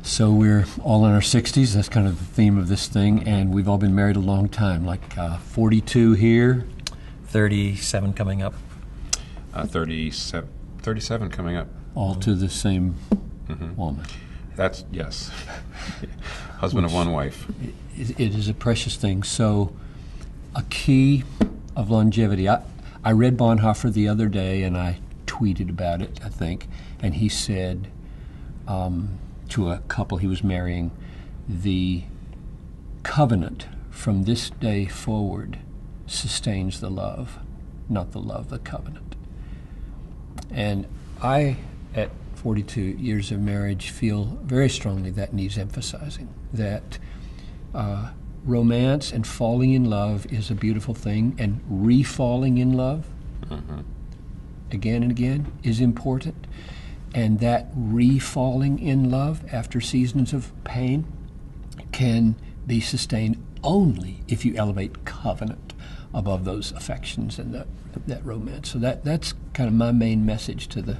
So we're all in our 60s. That's kind of the theme of this thing, and we've all been married a long time, like 42 here. 37 coming up. 37 coming up. All to the same woman. That's, yes. Husband of one wife. It is a precious thing. So a key of longevity. I read Bonhoeffer the other day, and I tweeted about it, I think, and he said to a couple he was marrying, the covenant from this day forward sustains the love, not the love, the covenant. And I, at 42 years of marriage, feel very strongly that needs emphasizing, that romance and falling in love is a beautiful thing, and re-falling in love again and again is important. And that re-falling in love after seasons of pain can be sustained only if you elevate covenant above those affections and that romance. So that's kind of my main message to the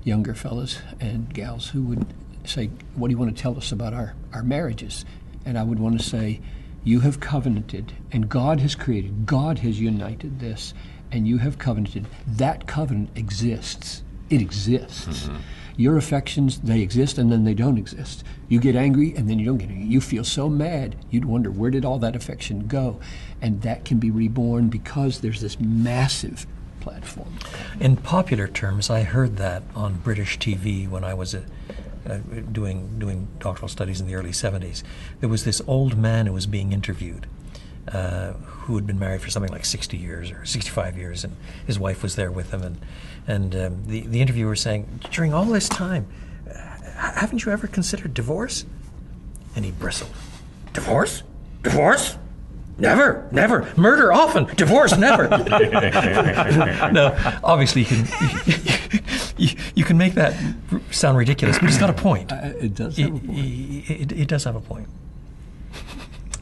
younger fellas and gals who would say, what do you want to tell us about our marriages? And I would want to say, you have covenanted, and God has created, God has united this, and you have covenanted. That covenant exists. It exists. Your affections, they exist, and then they don't exist. You get angry, and then you don't get angry. You feel so mad, you'd wonder, where did all that affection go? And that can be reborn because there's this massive platform. In popular terms, I heard that on British TV when I was doing doctoral studies in the early 70s. There was this old man who was being interviewed, who had been married for something like 60 years or 65 years, and his wife was there with him. And the interviewer was saying, during all this time, haven't you ever considered divorce? And he bristled. Divorce? Divorce? Never, never. Murder often, divorce never. Now, obviously, you can make that sound ridiculous, but he's got a point. It does have a point. It does have a point.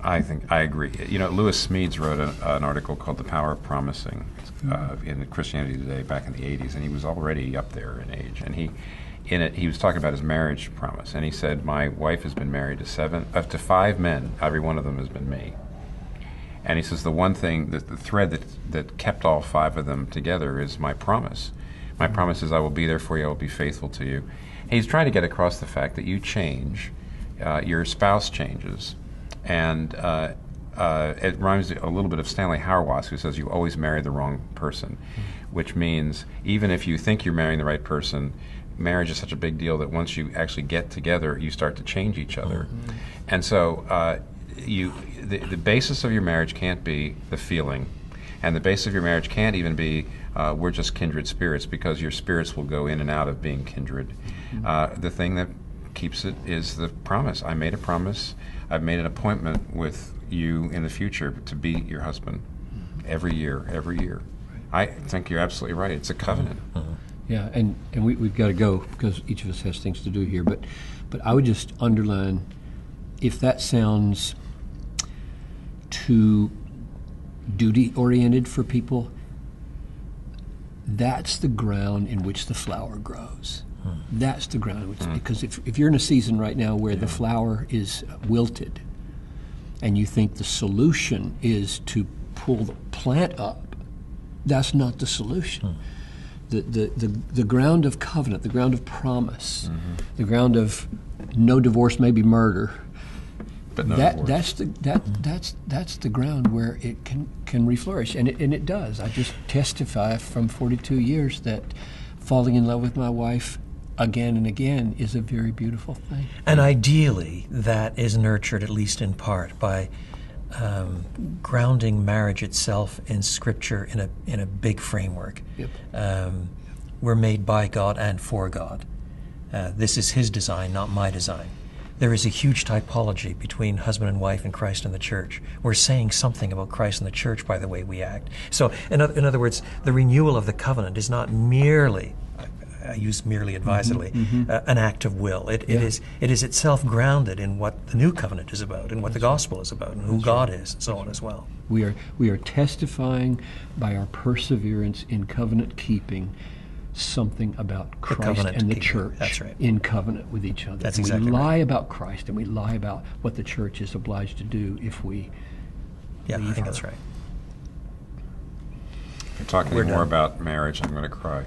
I agree. You know, Lewis Smedes wrote an article called "The Power of Promising" in Christianity Today back in the '80s, and he was already up there in age. And he was talking about his marriage promise, and he said, "My wife has been married to 5 men. Every one of them has been me." And he says the one thing, the thread that kept all 5 of them together is my promise. My promise is I will be there for you. I will be faithful to you. And he's trying to get across the fact that you change, your spouse changes. And it reminds me a little bit of Stanley Hauerwas, who says you always marry the wrong person, which means even if you think you're marrying the right person, marriage is such a big deal that once you actually get together, you start to change each other. And so the basis of your marriage can't be the feeling, and the basis of your marriage can't even be we're just kindred spirits, because your spirits will go in and out of being kindred. The thing that keeps it is the promise. I made a promise. I've made an appointment with you in the future to be your husband every year. I think you're absolutely right. It's a covenant. Yeah, and we've got to go because each of us has things to do here. But I would just underline, if that sounds too duty-oriented for people, that's the ground in which the flower grows. That's the ground in which, because if you're in a season right now where the flower is wilted, and you think the solution is to pull the plant up, that's not the solution. The ground of covenant, the ground of promise, the ground of no divorce, maybe murder. But no that's the ground where it can reflourish, and it does. I just testify from 42 years that falling in love with my wife again and again is a very beautiful thing. And ideally, that is nurtured, at least in part, by grounding marriage itself in Scripture in a big framework. Yep. We're made by God and for God. This is His design, not my design. There is a huge typology between husband and wife in Christ and the church. We're saying something about Christ and the church by the way we act. So, in other words, the renewal of the covenant is not merely, I use merely advisedly, an act of will. It is itself grounded in what the new covenant is about, and what the gospel is about, and who God is, and so on as well. We are testifying by our perseverance in covenant keeping something about Christ covenant and the keeping. church That's right. in covenant with each other. That's And exactly we lie right. about Christ and we lie about what the church is obliged to do if we Yeah, I leave think her. that's right. If we're talking We're more done. about marriage, I'm going to cry.